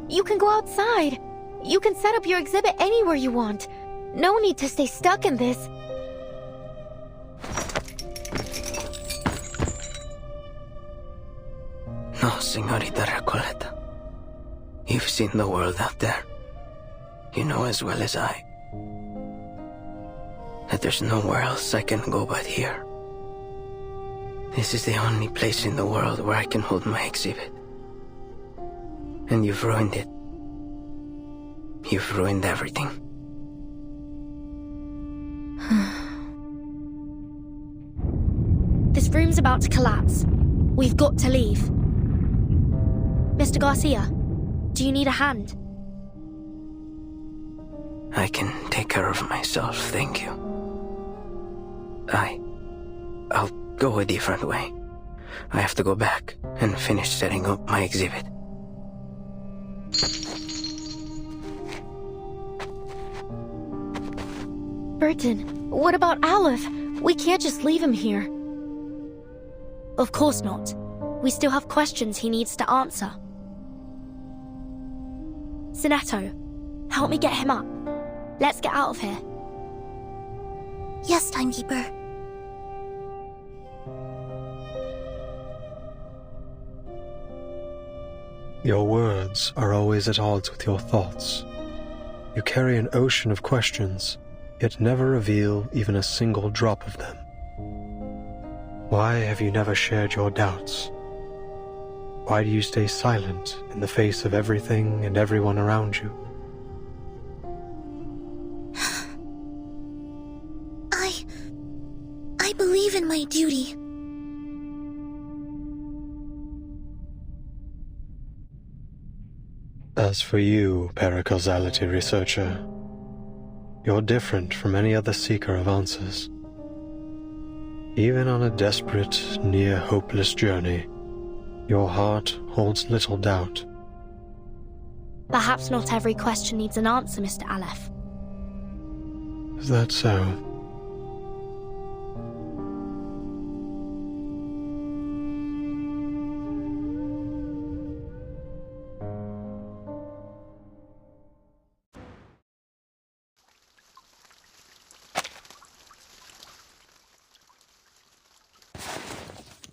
You can go outside. You can set up your exhibit anywhere you want. No need to stay stuck in this.
No, Señorita Recoleta. You've seen the world out there. You know as well as I that there's nowhere else I can go but here. This is the only place in the world where I can hold my exhibit. And you've ruined it. You've ruined everything.
This room's about to collapse. We've got to leave. Mr. Garcia, do you need a hand?
I can take care of myself, thank you. I'll go a different way. I have to go back and finish setting up my exhibit.
Burton, what about Aleph? We can't just leave him here.
Of course not. We still have questions he needs to answer. Sinetto, help me get him up. Let's get out of here.
Yes, Timekeeper.
Your words are always at odds with your thoughts. You carry an ocean of questions, yet never reveal even a single drop of them. Why have you never shared your doubts? Why do you stay silent in the face of everything and everyone around you?
I believe in my duty.
As for you, paracausality researcher, you're different from any other seeker of answers. Even on a desperate, near-hopeless journey, your heart holds little doubt.
Perhaps not every question needs an answer, Mr. Aleph.
Is that so?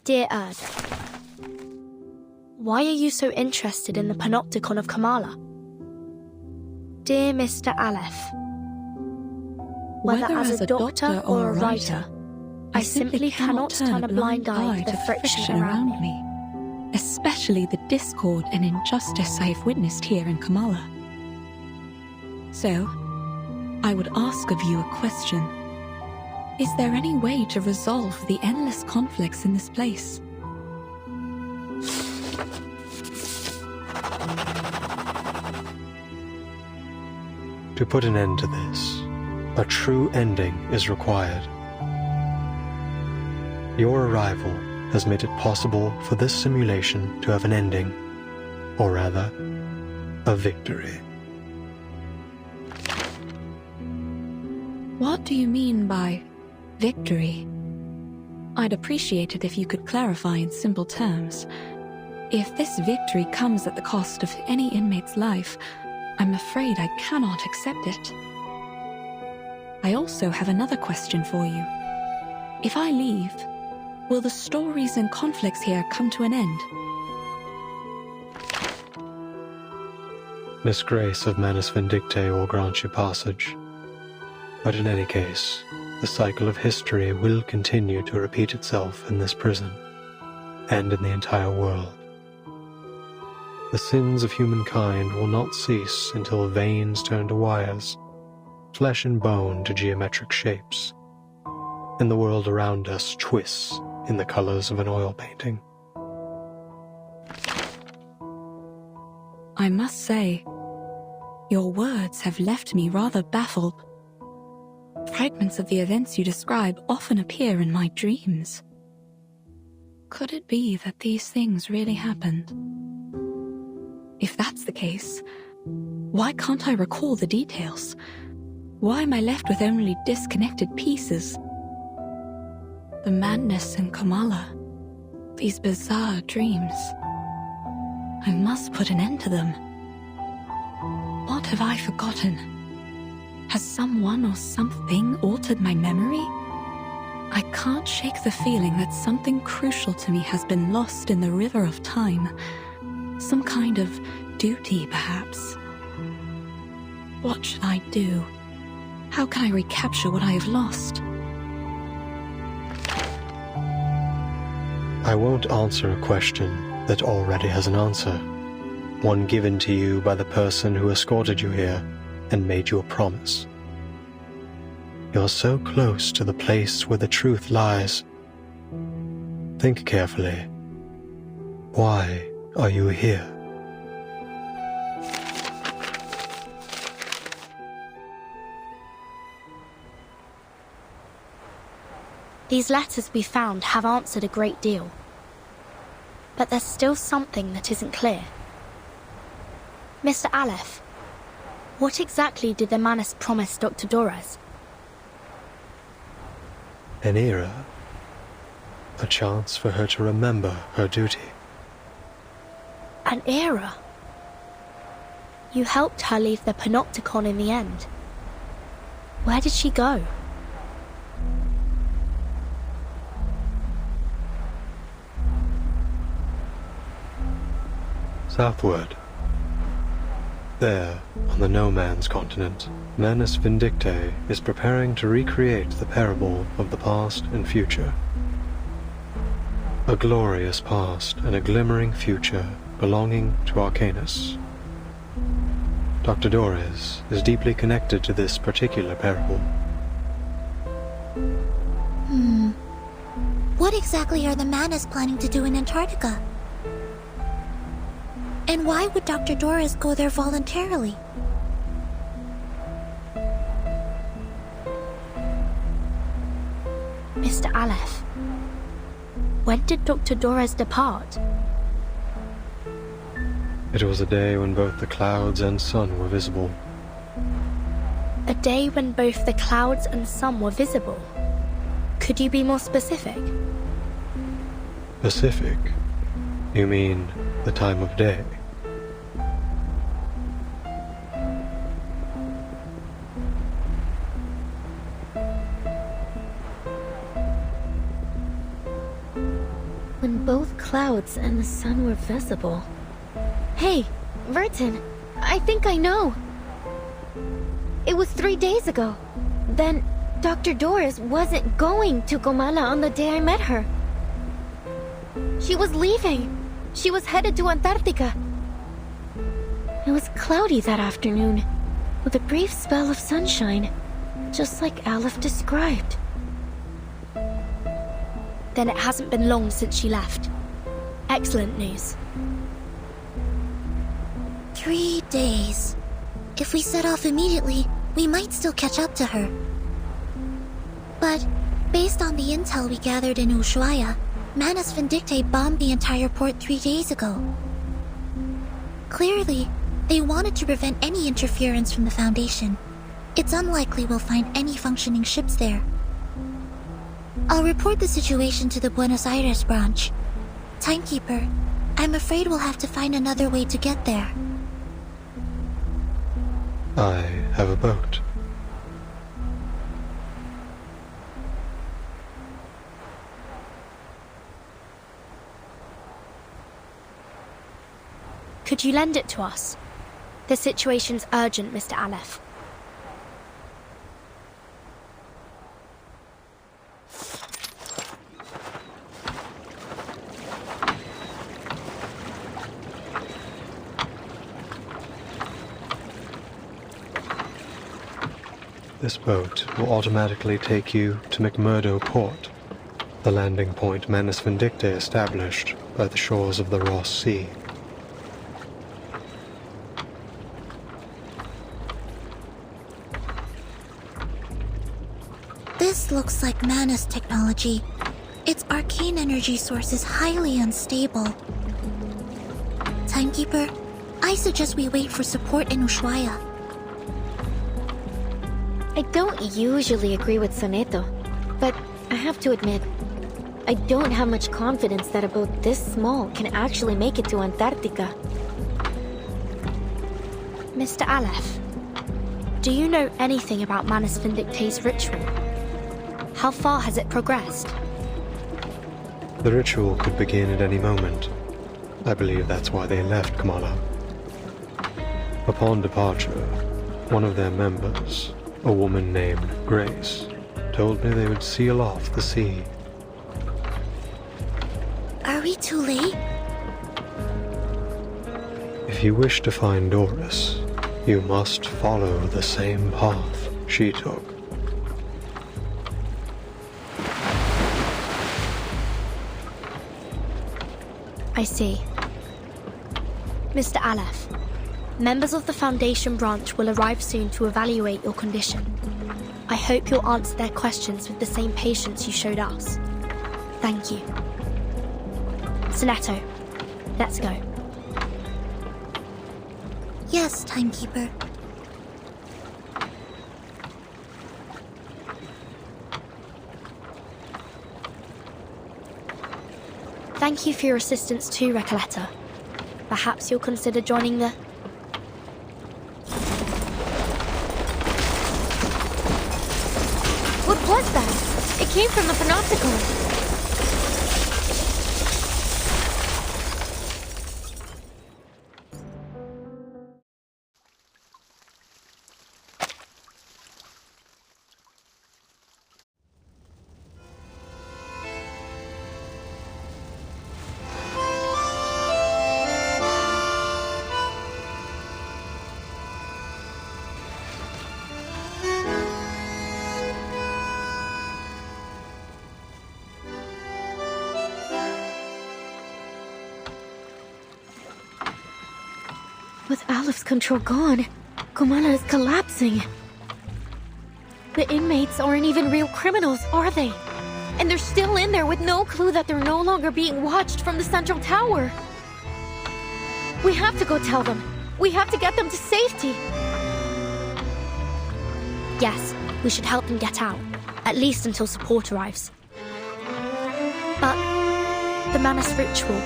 Dear Erd, why are you so interested in the Panopticon of Kamala? Dear Mr. Aleph, whether as a doctor or a writer, I simply cannot turn a blind eye to the friction around me,
especially the discord and injustice I have witnessed here in Kamala. So, I would ask of you a question. Is there any way to resolve the endless conflicts in this place?
To put an end to this, a true ending is required. Your arrival has made it possible for this simulation to have an ending, or rather, a victory.
What do you mean by victory? I'd appreciate it if you could clarify in simple terms. If this victory comes at the cost of any inmate's life, I'm afraid I cannot accept it. I also have another question for you. If I leave, will the stories and conflicts here come to an end?
Miss Grace of Manus Vindictae will grant you passage. But in any case, the cycle of history will continue to repeat itself in this prison, and in the entire world. The sins of humankind will not cease until veins turn to wires, flesh and bone to geometric shapes, and the world around us twists in the colors of an oil painting.
I must say, your words have left me rather baffled. Fragments of the events you describe often appear in my dreams. Could it be that these things really happened? If that's the case, why can't I recall the details? Why am I left with only disconnected pieces? The madness in Kamala, these bizarre dreams. I must put an end to them. What have I forgotten? Has someone or something altered my memory? I can't shake the feeling that something crucial to me has been lost in the river of time. Some kind of duty, perhaps. What should I do? How can I recapture what I have lost?
I won't answer a question that already has an answer, one given to you by the person who escorted you here and made you a promise. You're so close to the place where the truth lies. Think carefully. Why are you here?
These letters we found have answered a great deal. But there's still something that isn't clear. Mr. Aleph, what exactly did the Manus promise Dr. Dorez?
An era. A chance for her to remember her duty.
An era? You helped her leave the Panopticon in the end. Where did she go?
Southward. There, on the no-man's continent, Manus Vindictae is preparing to recreate the parable of the past and future. A glorious past and a glimmering future belonging to Arcanus. Dr. Dorez is deeply connected to this particular parable.
What exactly are the Manus planning to do in Antarctica? And why would Dr. Dorez go there voluntarily?
Mr. Aleph, when did Dr. Dorez depart?
It was a day when both the clouds and sun were visible.
A day when both the clouds and sun were visible? Could you be more specific?
Specific? You mean the time of day?
When both clouds and the sun were visible. Hey, Vertin, I think I know. It was 3 days ago. Then Dr. Dorez wasn't going to Comala on the day I met her. She was leaving. She was headed to Antarctica. It was cloudy that afternoon, with a brief spell of sunshine, just like Aleph described.
Then it hasn't been long since she left. Excellent news.
3 days. If we set off immediately, we might still catch up to her. But, based on the intel we gathered in Ushuaia, Manus Vindictae bombed the entire port 3 days ago. Clearly, they wanted to prevent any interference from the Foundation. it's unlikely we'll find any functioning ships there. I'll report the situation to the Buenos Aires branch. Timekeeper, I'm afraid we'll have to find another way to get there.
I have a boat.
Could you lend it to us? The situation's urgent, Mr. Aleph.
This boat will automatically take you to McMurdo Port, the landing point Manus Vindicte established by the shores of the Ross Sea.
This looks like Manus technology. Its arcane energy source is highly unstable. Timekeeper, I suggest we wait for support in Ushuaia.
I don't usually agree with Soneto, but I have to admit, I don't have much confidence that a boat this small can actually make it to Antarctica.
Mr. Aleph, do you know anything about Manus Vindicte's ritual? How far has it progressed?
The ritual could begin at any moment. I believe that's why they left Kamala. Upon departure, one of their members, a woman named Grace, told me they would seal off the sea.
Are we too late?
If you wish to find Doris, you must follow the same path she took.
I see. Mr. Aleph, members of the Foundation branch will arrive soon to evaluate your condition. I hope you'll answer their questions with the same patience you showed us. Thank you. Soneto, let's go.
Yes, Timekeeper.
Thank you for your assistance too, Recoleta. Perhaps you'll consider joining the...
What was that? It came from the Panopticon. With Aleph's control gone, Kumana is collapsing. The inmates aren't even real criminals, are they? And they're still in there with no clue that they're no longer being watched from the central tower. We have to go tell them. We have to get them to safety.
Yes, we should help them get out, at least until support arrives. But the Manus ritual...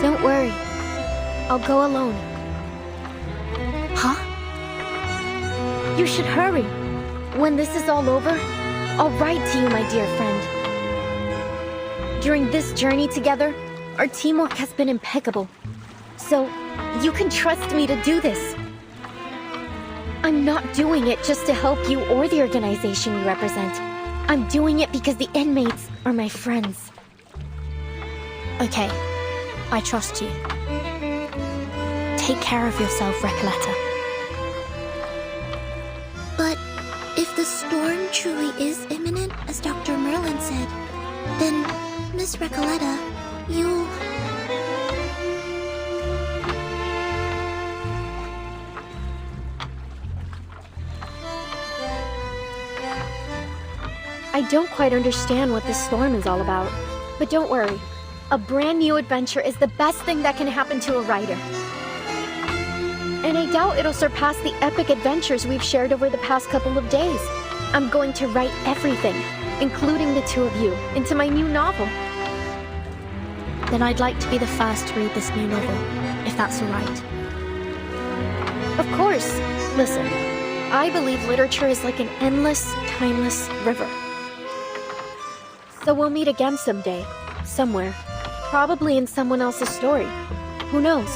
Don't worry. I'll go alone.
Huh?
You should hurry. When this is all over, I'll write to you, my dear friend. During this journey together, our teamwork has been impeccable. So, you can trust me to do this. I'm not doing it just to help you or the organization you represent. I'm doing it because the inmates are my friends.
Okay. I trust you. Take care of yourself, Recoleta.
But if the storm truly is imminent, as Dr. Merlin said, then, Miss Recoleta, you...
I don't quite understand what this storm is all about. But don't worry. A brand new adventure is the best thing that can happen to a writer. And I doubt it'll surpass the epic adventures we've shared over the past couple of days. I'm going to write everything, including the two of you, into my new novel.
Then I'd like to be the first to read this new novel, if that's all right.
Of course. Listen, I believe literature is like an endless, timeless river. So we'll meet again someday, somewhere. Probably in someone else's story. Who knows?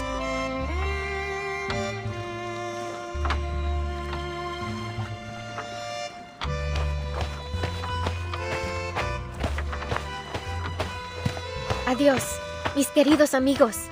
Adiós, mis queridos amigos.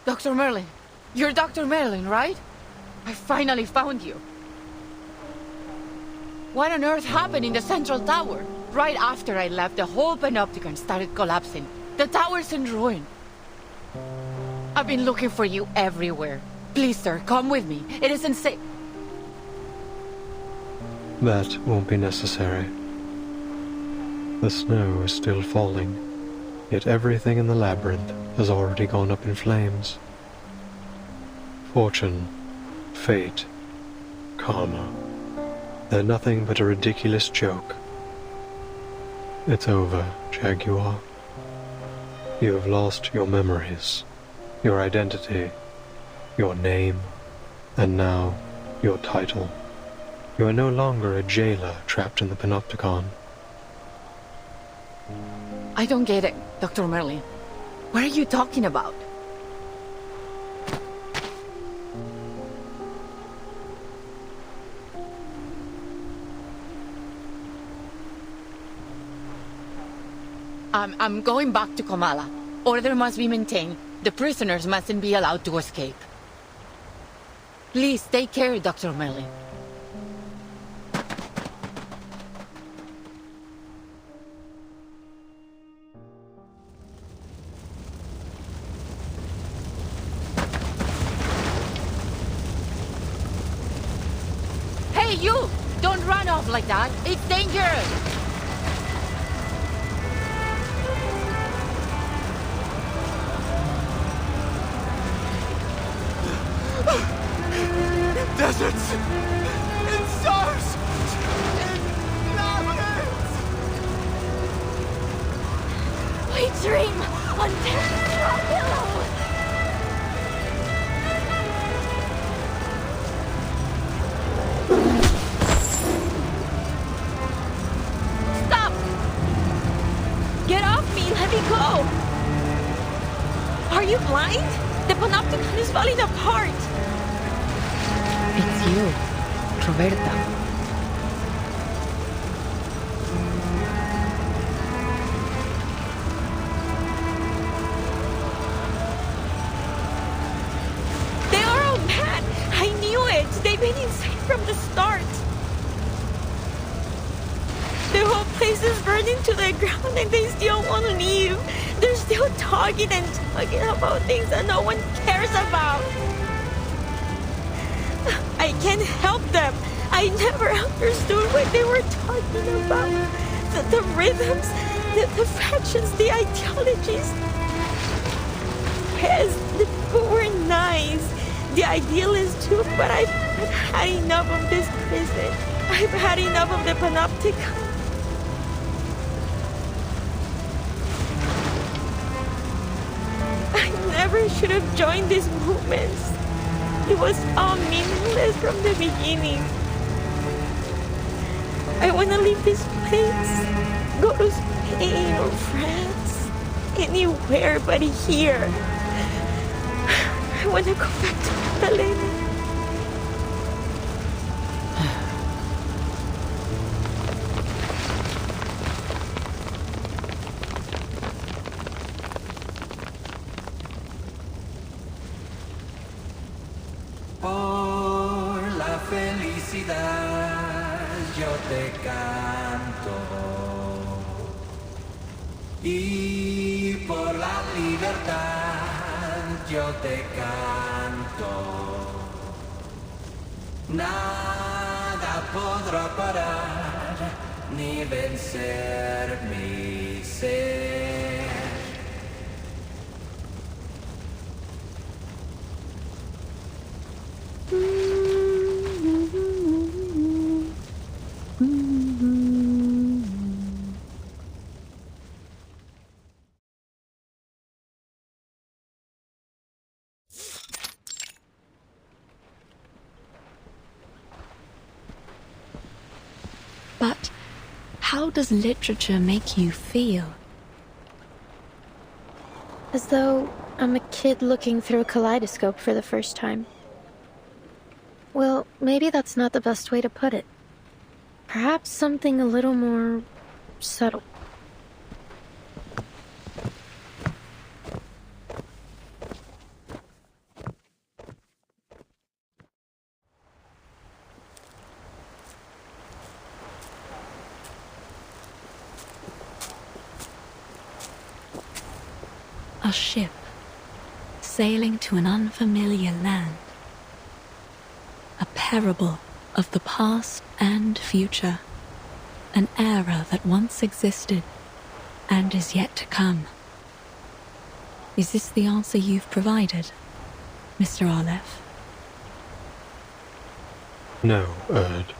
Dr. Merlin. You're Dr. Merlin, right? I finally found you. What on earth happened in the central tower? Right after I left, the whole panopticon started collapsing. The tower's in ruin. I've been looking for you everywhere. Please, sir, come with me. It isn't safe.
That won't be necessary. The snow is still falling, yet everything in the labyrinth has already gone up in flames. Fortune, fate, karma, they're nothing but a ridiculous joke. It's over, Jaguar. You have lost your memories, your identity, your name, and now your title. You are no longer a jailer trapped in the panopticon.
I don't get it, Dr. Merlin. What are you talking about? I'm going back to Kamala. Order must be maintained. The prisoners mustn't be allowed to escape. Please take care, Dr. Merlin. Hey, you! Don't run off like that. It's dangerous!
Deserts! In stars! In labyrinths!
We dream on terrestrial pillow!
Are you blind? The panopticon is falling apart.
It's you, Roberta.
They are all mad. I knew it. They've been insane from the start. The whole place is burning to the ground and they still won't leave. They're still talking and talking about things that no one cares about. I can't help them. I never understood what they were talking about. The rhythms, the factions, the ideologies. Yes, the people were nice. The idealists too, but I've had enough of this prison. I've had enough of the panopticon. I never should have joined these movements. It was all meaningless from the beginning. I want to leave this place, go to Spain or France, anywhere but here. I want to go back to Magdalena.
Yo te canto y por la libertad yo te canto. Nada podrá parar ni vencer mi ser.
But how does literature make you feel?
As though I'm a kid looking through a kaleidoscope for the first time. Well, maybe that's not the best way to put it. Perhaps something a little more subtle.
A ship sailing to an unfamiliar land. A parable of the past and future. An era that once existed and is yet to come. Is this the answer you've provided, Mr. Aleph?
No, Erd.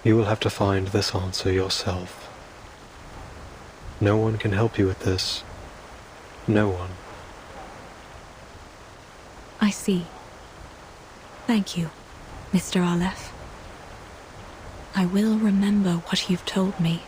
You will have to find this answer yourself. No one can help you with this. No one.
I see. Thank you, Mr. Aleph. I will remember what you've told me.